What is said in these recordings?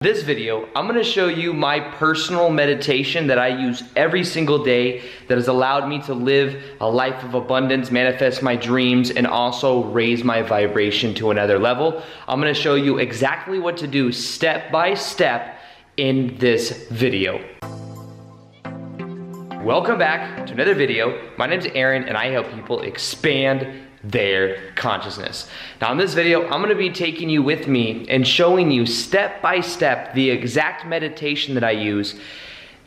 This video, I'm going to show you my personal meditation that I use every single day that has allowed me to live a life of abundance, manifest my dreams, and also raise my vibration to another level. I'm going to show you exactly what to do step by step in this video. Welcome back to another video. My name is Aaron and I help people expand their consciousness. Now in this video, I'm going to be taking you with me and showing you step by step the exact meditation that I use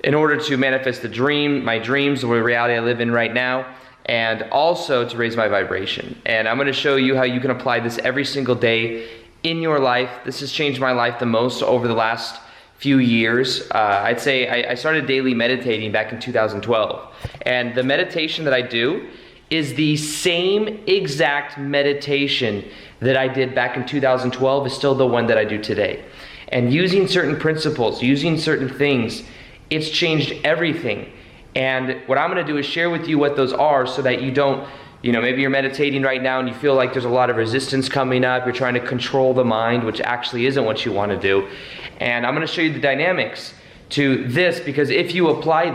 in order to manifest my dreams, the reality I live in right now, and also to raise my vibration. And I'm going to show you how you can apply this every single day in your life. This has changed my life the most over the last few years. I'd say I started daily meditating back in 2012. And the meditation that I do is the same exact meditation that I did back in 2012 is still the one that I do today. And using certain principles, using certain things, it's changed everything. And what I'm going to do is share with you what those are so that you don't, maybe you're meditating right now and you feel like there's a lot of resistance coming up. You're trying to control the mind, which actually isn't what you want to do. And I'm going to show you the dynamics to this, because if you apply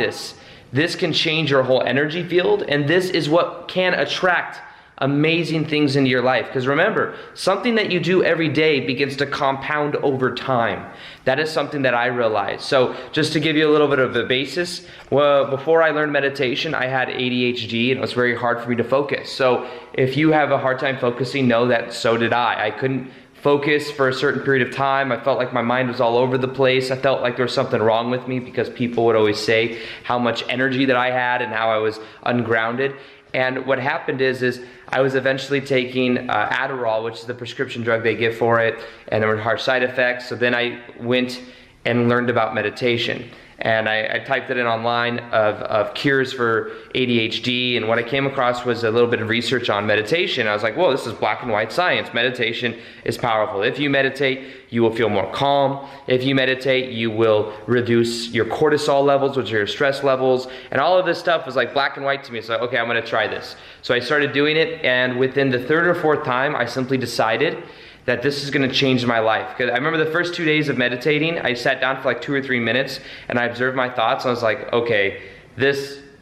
this can change your whole energy field, and this is what can attract amazing things into your life. Because remember, something that you do every day begins to compound over time. That is something that I realized. So just to give you a little bit of a basis, well, before I learned meditation, I had ADHD and it was very hard for me to focus. So if you have a hard time focusing, know that so did I. I couldn't focus for a certain period of time. I felt like my mind was all over the place. I felt like there was something wrong with me because people would always say how much energy that I had and how I was ungrounded. And what happened is I was eventually taking Adderall, which is the prescription drug they give for it, and there were harsh side effects. So then I went and learned about meditation. And I typed it in online of cures for ADHD, and what I came across was a little bit of research on meditation. I was like, whoa, this is black and white science. Meditation is powerful. If you meditate, you will feel more calm. If you meditate, you will reduce your cortisol levels, which are your stress levels. And all of this stuff was like black and white to me. So okay, I'm going to try this. So I started doing it, and within the third or fourth time, I simply decided that this is going to change my life. Because I remember the first 2 days of meditating, I sat down for like 2 or 3 minutes and I observed my thoughts. I was like, okay,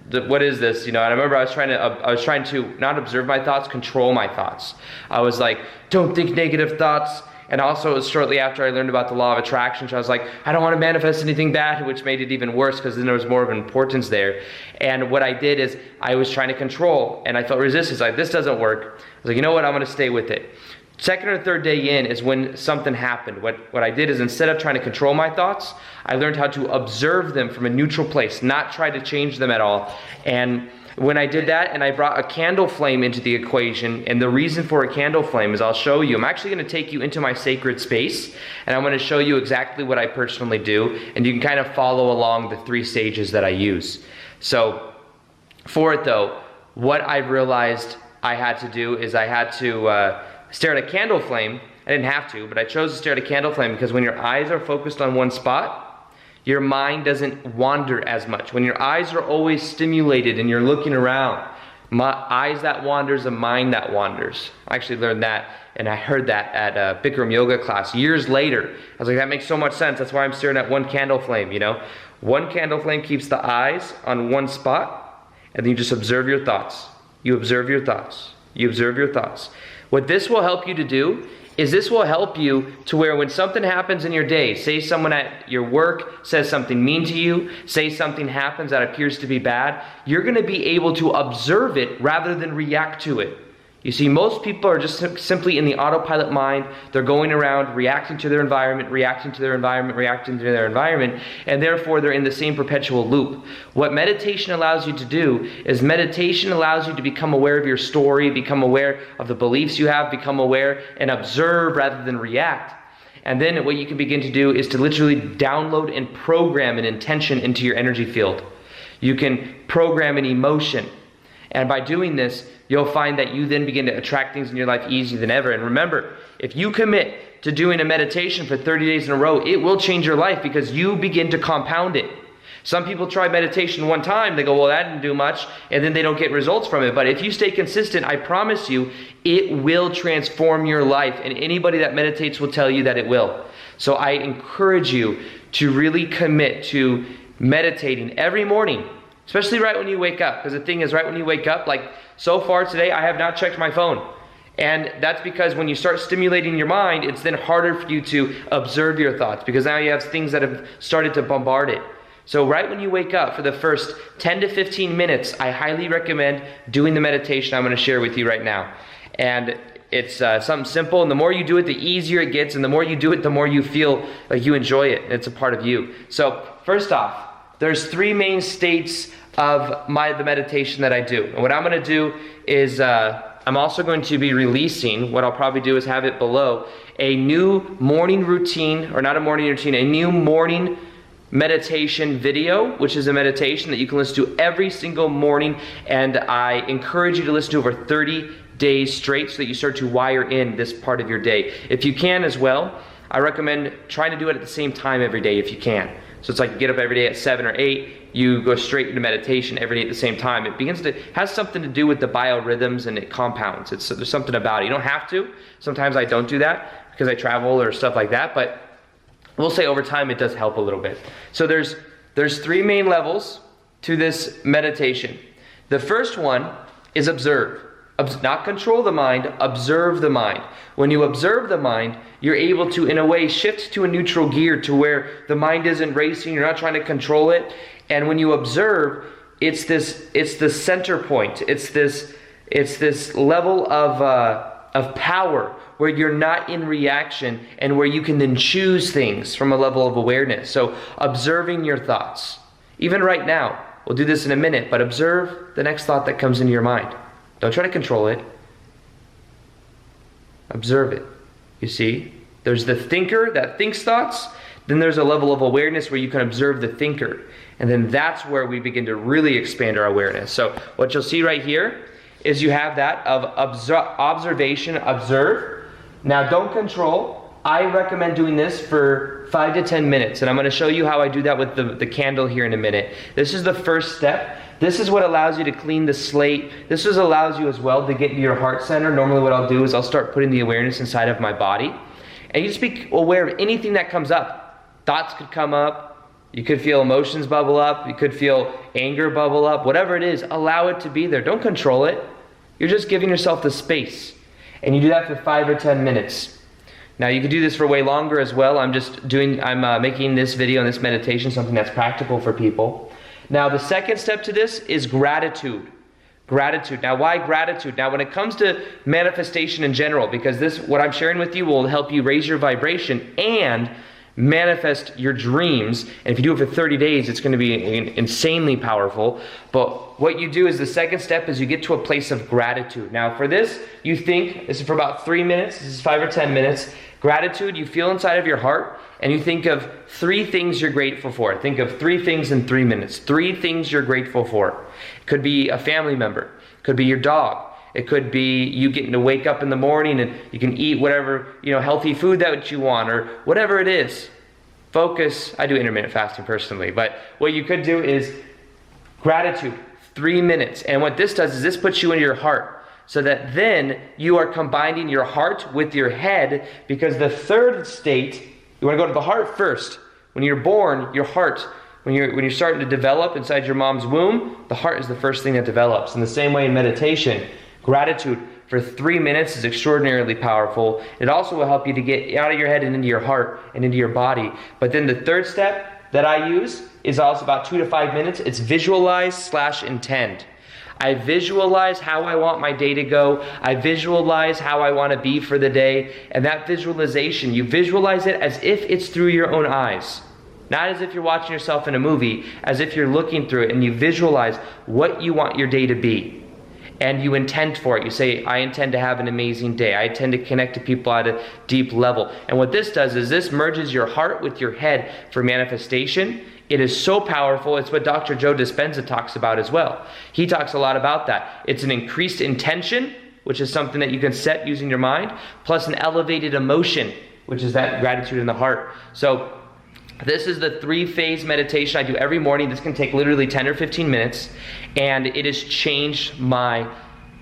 what is this? And I remember I was trying to not observe my thoughts, control my thoughts. I was like, don't think negative thoughts. And also it was shortly after I learned about the law of attraction. So I was like, I don't want to manifest anything bad, which made it even worse because then there was more of an importance there. And what I did is I was trying to control, and I felt resistance. Like, this doesn't work. I was like, you know what? I'm going to stay with it. Second or third day in is when something happened. What I did is, instead of trying to control my thoughts, I learned how to observe them from a neutral place, not try to change them at all. And when I did that, and I brought a candle flame into the equation, and the reason for a candle flame is I'll show you. I'm actually going to take you into my sacred space, and I'm going to show you exactly what I personally do, and you can kind of follow along the 3 stages that I use. So for it though, what I realized I had to do is I had to stare at a candle flame. I didn't have to, but I chose to stare at a candle flame because when your eyes are focused on one spot, your mind doesn't wander as much. When your eyes are always stimulated and you're looking around, eyes that wanders, a mind that wanders. I actually learned that, and I heard that at a Bikram yoga class years later. I was like, that makes so much sense. That's why I'm staring at one candle flame, One candle flame keeps the eyes on one spot, and then you just observe your thoughts. You observe your thoughts. You observe your thoughts. What this will help you to do is this will help you to where when something happens in your day, say someone at your work says something mean to you, say something happens that appears to be bad, you're going to be able to observe it rather than react to it. You see, most people are just simply in the autopilot mind. They're going around reacting to their environment, reacting to their environment, reacting to their environment, and therefore they're in the same perpetual loop. What meditation allows you to do is meditation allows you to become aware of your story, become aware of the beliefs you have, become aware and observe rather than react. And then what you can begin to do is to literally download and program an intention into your energy field. You can program an emotion. And by doing this, you'll find that you then begin to attract things in your life easier than ever. And remember, if you commit to doing a meditation for 30 days in a row, it will change your life because you begin to compound it. Some people try meditation one time, they go, well, that didn't do much, and then they don't get results from it. But if you stay consistent, I promise you, it will transform your life. And anybody that meditates will tell you that it will. So I encourage you to really commit to meditating every morning, especially right when you wake up. Because the thing is, right when you wake up, like so far today, I have not checked my phone. And that's because when you start stimulating your mind, it's then harder for you to observe your thoughts, because now you have things that have started to bombard it. So right when you wake up, for the first 10 to 15 minutes, I highly recommend doing the meditation I'm going to share with you right now. And it's something simple, and the more you do it, the easier it gets, and the more you do it, the more you feel like you enjoy it, and it's a part of you. So first off, there's 3 main states of the meditation that I do. And what I'm going to do is I'm also going to be releasing, what I'll probably do is have it below, a new morning routine, or not a morning routine, a new morning meditation video, which is a meditation that you can listen to every single morning, and I encourage you to listen to over 30 days straight so that you start to wire in this part of your day. If you can as well, I recommend trying to do it at the same time every day if you can. So it's like you get up every day at 7 or 8, you go straight into meditation every day at the same time. It has something to do with the biorhythms, and it compounds. There's something about it. You don't have to. Sometimes I don't do that because I travel or stuff like that, but we'll say over time it does help a little bit. So there's 3 main levels to this meditation. The first one is observe. Not control the mind, observe the mind. When you observe the mind, you're able to, in a way, shift to a neutral gear to where the mind isn't racing, you're not trying to control it. And when you observe, it's the center point. It's this level of power where you're not in reaction, and where you can then choose things from a level of awareness. So observing your thoughts. Even right now, we'll do this in a minute, but observe the next thought that comes into your mind. Don't try to control it. Observe it. You see, there's the thinker that thinks thoughts. Then there's a level of awareness where you can observe the thinker. And then that's where we begin to really expand our awareness. So what you'll see right here is you have that of observation, observe. Now don't control. I recommend doing this for 5 to 10 minutes. And I'm going to show you how I do that with the candle here in a minute. This is the first step. This is what allows you to clean the slate. This allows you as well to get into your heart center. Normally what I'll do is I'll start putting the awareness inside of my body. And you just be aware of anything that comes up. Thoughts could come up. You could feel emotions bubble up. You could feel anger bubble up. Whatever it is, allow it to be there. Don't control it. You're just giving yourself the space. And you do that for 5 or 10 minutes. Now you could do this for way longer as well. I'm making this video and this meditation something that's practical for people. Now the second step to this is gratitude. Gratitude. Now why gratitude? Now when it comes to manifestation in general, because what I'm sharing with you will help you raise your vibration and manifest your dreams. And if you do it for 30 days, it's going to be insanely powerful. But what you do is the second step is you get to a place of gratitude. Now for this, this is for about 3 minutes. This is 5 or 10 minutes. Gratitude, you feel inside of your heart and you think of 3 things you're grateful for. Think of 3 things in 3 minutes. 3 things you're grateful for. It could be a family member. It could be your dog. It could be you getting to wake up in the morning and you can eat whatever, healthy food that you want, or whatever it is. Focus. I do intermittent fasting personally, but what you could do is gratitude, 3 minutes. And what this does is this puts you into your heart, so that then you are combining your heart with your head, because the third state, you want to go to the heart first. When you're born, your heart, when you're starting to develop inside your mom's womb, the heart is the first thing that develops. In the same way in meditation, gratitude for 3 minutes is extraordinarily powerful. It also will help you to get out of your head and into your heart and into your body. But then the third step that I use is also about 2 to 5 minutes. It's visualize/intend. I visualize how I want my day to go. I visualize how I want to be for the day. And that visualization, you visualize it as if it's through your own eyes. Not as if you're watching yourself in a movie, as if you're looking through it, and you visualize what you want your day to be. And you intend for it. You say, I intend to have an amazing day. I intend to connect to people at a deep level. And what this does is this merges your heart with your head for manifestation. It is so powerful. It's what Dr. Joe Dispenza talks about as well. He talks a lot about that. It's an increased intention, which is something that you can set using your mind, plus an elevated emotion, which is that gratitude in the heart. So this is the 3-phase meditation I do every morning. This can take literally 10 or 15 minutes, and it has changed my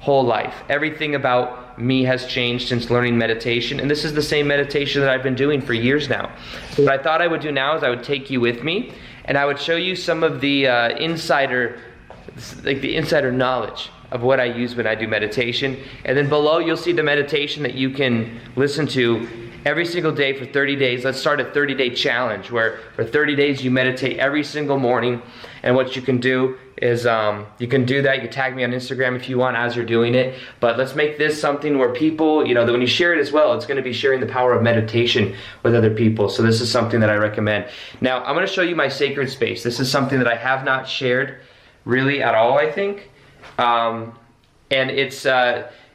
whole life. Everything about about me has changed since learning meditation, and this is the same meditation that I've been doing for years now. So what I thought I would do now is I would take you with me, and I would show you some of the insider knowledge of what I use when I do meditation. And then below you'll see the meditation that you can listen to every single day for 30 days. Let's start a 30-day challenge where for 30 days you meditate every single morning. And what you can do is you can do that. You can tag me on Instagram if you want as you're doing it. But let's make this something where people, that when you share it as well, it's going to be sharing the power of meditation with other people. So this is something that I recommend. Now I'm going to show you my sacred space. This is something that I have not shared really at all, I think. And it's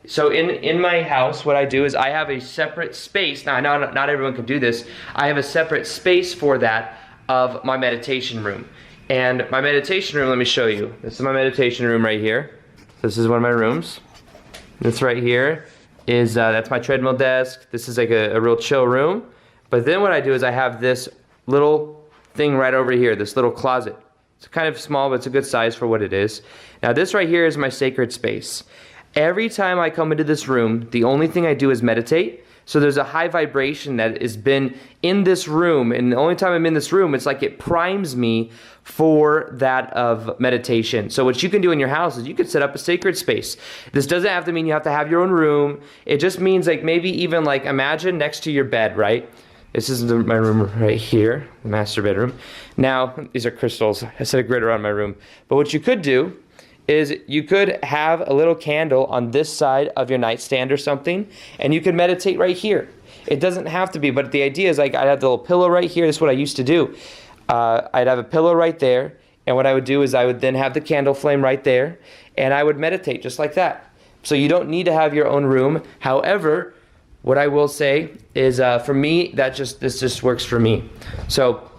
so in my house, what I do is I have a separate space. Now, not everyone can do this. I have a separate space for that of my meditation room. And my meditation room, let me show you. This is my meditation room right here. This is one of my rooms. This right here is that's my treadmill desk. This is like a real chill room. But then what I do is I have this little thing right over here, this little closet. It's kind of small, but it's a good size for what it is. Now this right here is my sacred space. Every time I come into this room, the only thing I do is meditate. So there's a high vibration that has been in this room, and the only time I'm in this room, it's like it primes me for that of meditation. So what you can do in your house is you can set up a sacred space. This doesn't have to mean you have to have your own room. It just means like maybe even like imagine next to your bed, right? This is my room right here, the master bedroom. Now, these are crystals. I set a grid around my room. But what you could do is you could have a little candle on this side of your nightstand or something, and you can meditate right here. It doesn't have to be, but the idea is like I'd have the little pillow right here. This is what I used to do. I'd have a pillow right there, and what I would do is I would then have the candle flame right there, and I would meditate just like that. So you don't need to have your own room. However, what I will say is for me, this just works for me. So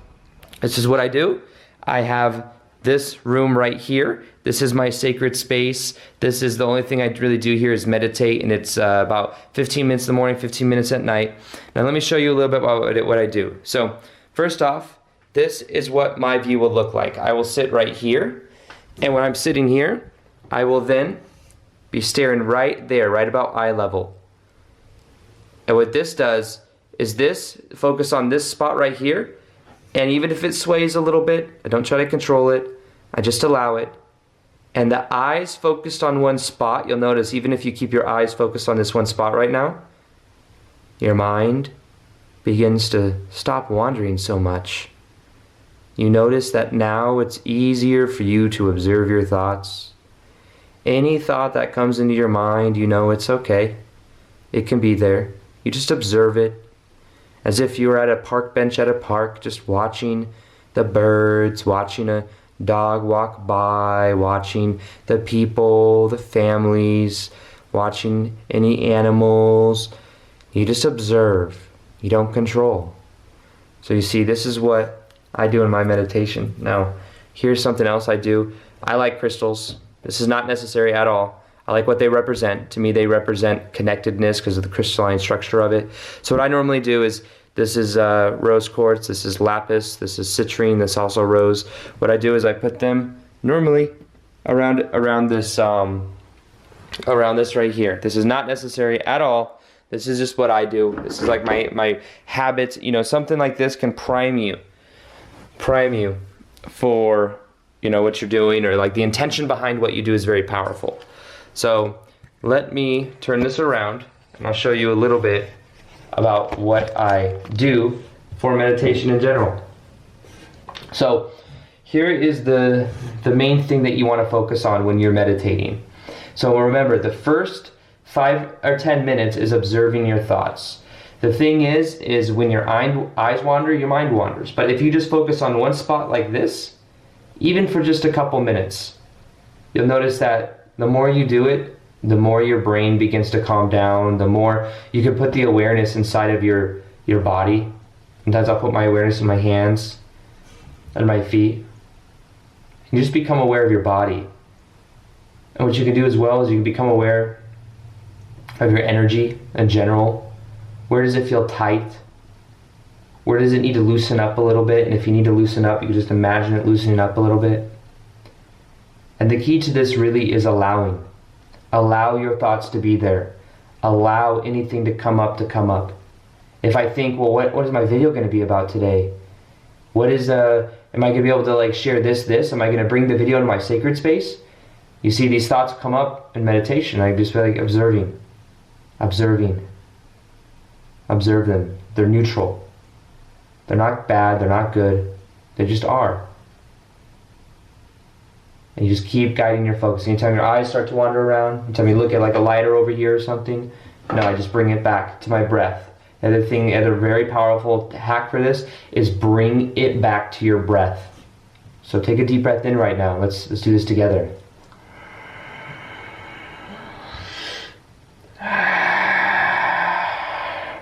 this is what I do. I have this room right here. This is my sacred space. This is the only thing I really do here is meditate, and it's about 15 minutes in the morning, 15 minutes at night. Now let me show you a little bit about what I do. So first off, this is what my view will look like. I will sit right here, and when I'm sitting here, I will then be staring right there, right about eye level. And what this does is this, focus on this spot right here, and even if it sways a little bit, I don't try to control it, I just allow it. And the eyes focused on one spot, you'll notice even if you keep your eyes focused on this one spot right now, your mind begins to stop wandering so much. You notice that now it's easier for you to observe your thoughts. Any thought that comes into your mind, you know it's okay. It can be there. You just observe it as if you were at a park bench at a park, just watching the birds, watching a dog walk by, watching the people, the families, watching any animals. You just observe. You don't control. So you see, this is what I do in my meditation. Now, here's something else I do. I like crystals. This is not necessary at all. I like what they represent. To me, they represent connectedness because of the crystalline structure of it. So what I normally do is, this is rose quartz, this is lapis, this is citrine, this is also rose. What I do is I put them normally around this right here. This is not necessary at all. This is just what I do. This is like my habits. Something like this can prime you for what you're doing, or like the intention behind what you do is very powerful. So let me turn this around and I'll show you a little bit about what I do for meditation in general. So here is the main thing that you want to focus on when you're meditating. So remember, the first 5 or 10 minutes is observing your thoughts. The thing is when your eyes wander, your mind wanders. But if you just focus on one spot like this, even for just a couple minutes, you'll notice that the more you do it, the more your brain begins to calm down, the more you can put the awareness inside of your body. Sometimes I'll put my awareness in my hands and my feet. You just become aware of your body. And what you can do as well is you can become aware of your energy in general. Where does it feel tight? Where does it need to loosen up a little bit? And if you need to loosen up, you can just imagine it loosening up a little bit. And the key to this really is allowing. Allow your thoughts to be there. allow anything to come up. If I think, well, what is my video going to be about today? What is, am I going to be able to like share this? Am I going to bring the video into my sacred space? You see, these thoughts come up in meditation. I just feel like observing. Observe them. They're neutral. They're not bad, they're not good. They just are. And you just keep guiding your focus. Anytime your eyes start to wander around, anytime you look at like a lighter over here or something, no, I just bring it back to my breath. Other very powerful hack for this is bring it back to your breath. So take a deep breath in right now. Let's do this together.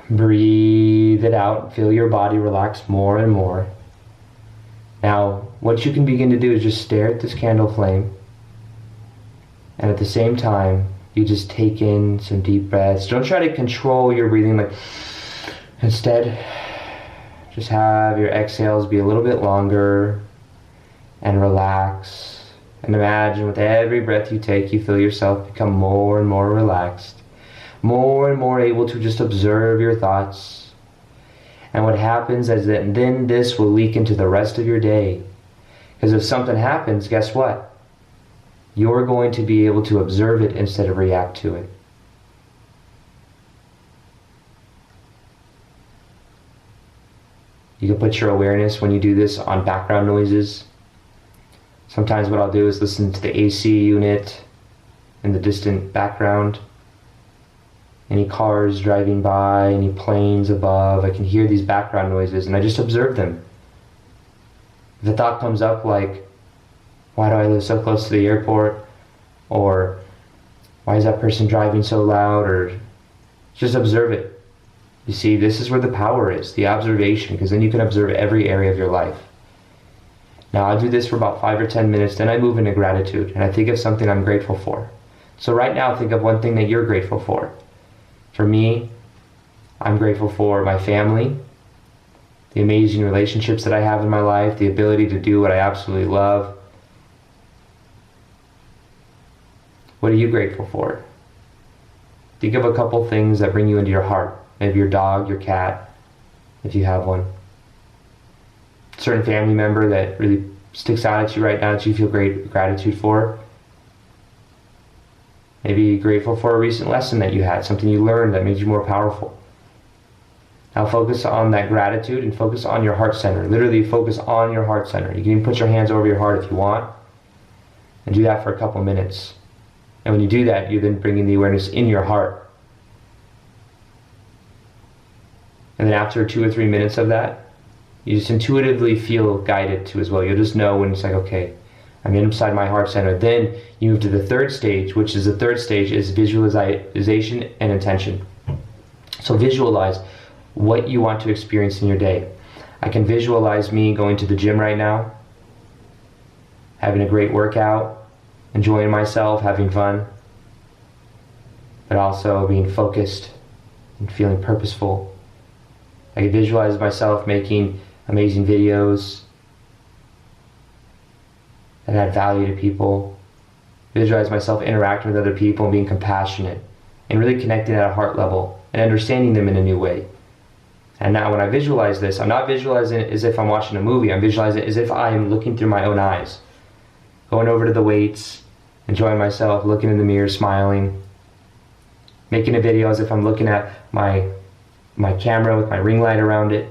Breathe it out. Feel your body relax more and more. Now, what you can begin to do is just stare at this candle flame. And at the same time, you just take in some deep breaths. Don't try to control your breathing. Instead, just have your exhales be a little bit longer and relax. And imagine with every breath you take, you feel yourself become more and more relaxed. More and more able to just observe your thoughts. And what happens is that then this will leak into the rest of your day. Because if something happens, guess what? You're going to be able to observe it instead of react to it. You can put your awareness when you do this on background noises. Sometimes what I'll do is listen to the AC unit in the distant background. Any cars driving by, any planes above, I can hear these background noises and I just observe them. If a thought comes up like, why do I live so close to the airport? Or why is that person driving so loud? Or just observe it. You see, this is where the power is, the observation, because then you can observe every area of your life. Now I'll do this for about 5 or 10 minutes, then I move into gratitude and I think of something I'm grateful for. So right now think of one thing that you're grateful for. For me, I'm grateful for my family, the amazing relationships that I have in my life, the ability to do what I absolutely love. What are you grateful for? Think of a couple things that bring you into your heart. Maybe your dog, your cat, if you have one. A certain family member that really sticks out at you right now that you feel great gratitude for. Maybe you're grateful for a recent lesson that you had, something you learned that made you more powerful. Now focus on that gratitude and focus on your heart center. Literally focus on your heart center. You can even put your hands over your heart if you want. And do that for a couple minutes. And when you do that, you're then bringing the awareness in your heart. And then after 2 or 3 minutes of that, you just intuitively feel guided to as well. You'll just know when it's like, okay, I'm inside my heart center. Then you move to the third stage, which is visualization and intention. So visualize what you want to experience in your day. I can visualize me going to the gym right now, having a great workout, enjoying myself, having fun, but also being focused and feeling purposeful. I can visualize myself making amazing videos that add value to people. Visualize myself interacting with other people and being compassionate and really connecting at a heart level and understanding them in a new way. And now when I visualize this, I'm not visualizing it as if I'm watching a movie. I'm visualizing it as if I'm looking through my own eyes. Going over to the weights, enjoying myself, looking in the mirror, smiling. Making a video as if I'm looking at my camera with my ring light around it.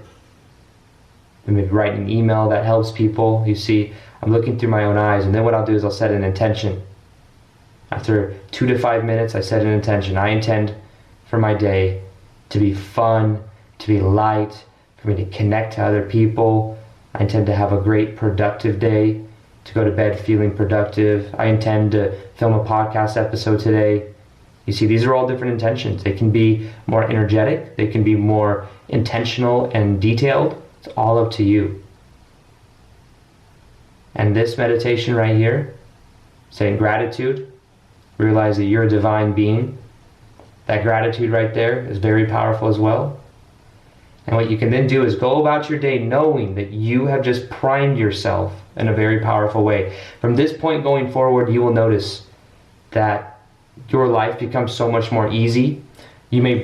And maybe writing an email that helps people. You see, I'm looking through my own eyes, and then what I'll do is I'll set an intention. After 2 to 5 minutes, I set an intention. I intend for my day to be fun, to be light, for me to connect to other people. I intend to have a great, productive day, to go to bed feeling productive. I intend to film a podcast episode today. You see, these are all different intentions. They can be more energetic, they can be more intentional and detailed. It's all up to you. And this meditation right here, saying gratitude, realize that you're a divine being. That gratitude right there is very powerful as well. And what you can then do is go about your day knowing that you have just primed yourself in a very powerful way. From this point going forward, you will notice that your life becomes so much more easy.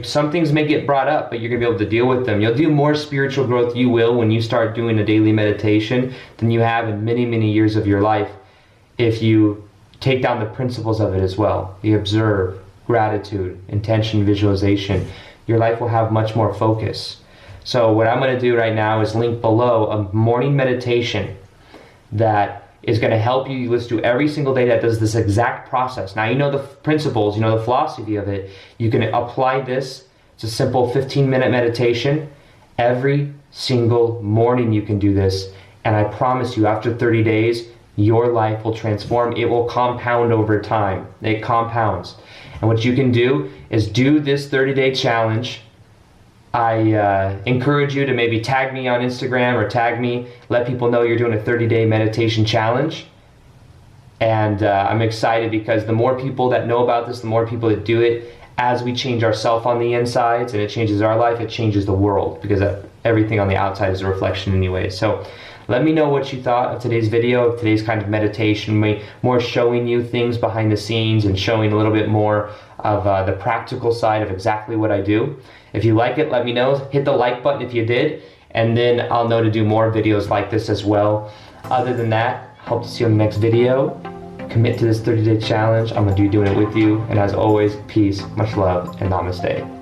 Some things may get brought up, but you're gonna be able to deal with them. You'll do more spiritual growth, you will, when you start doing a daily meditation than you have in many, many years of your life if you take down the principles of it as well. You observe, gratitude, intention, visualization. Your life will have much more focus. So what I'm gonna do right now is link below a morning meditation that is going to help you listen to every single day that does this exact process. Now you know the principles, you know the philosophy of it. You can apply this. It's a simple 15-minute meditation. Every single morning you can do this. And I promise you, after 30 days, your life will transform. It will compound over time. It compounds. And what you can do is do this 30-day challenge. I encourage you to maybe tag me on Instagram or tag me, let people know you're doing a 30-day meditation challenge. And I'm excited because the more people that know about this, the more people that do it, as we change ourselves on the insides and it changes our life, it changes the world, because everything on the outside is a reflection anyway. So let me know what you thought of today's video, of today's kind of meditation, more showing you things behind the scenes and showing a little bit more of the practical side of exactly what I do. If you like it, let me know. Hit the like button if you did, and then I'll know to do more videos like this as well. Other than that, hope to see you in the next video. Commit to this 30-day challenge. I'm going to be doing it with you. And as always, peace, much love, and namaste.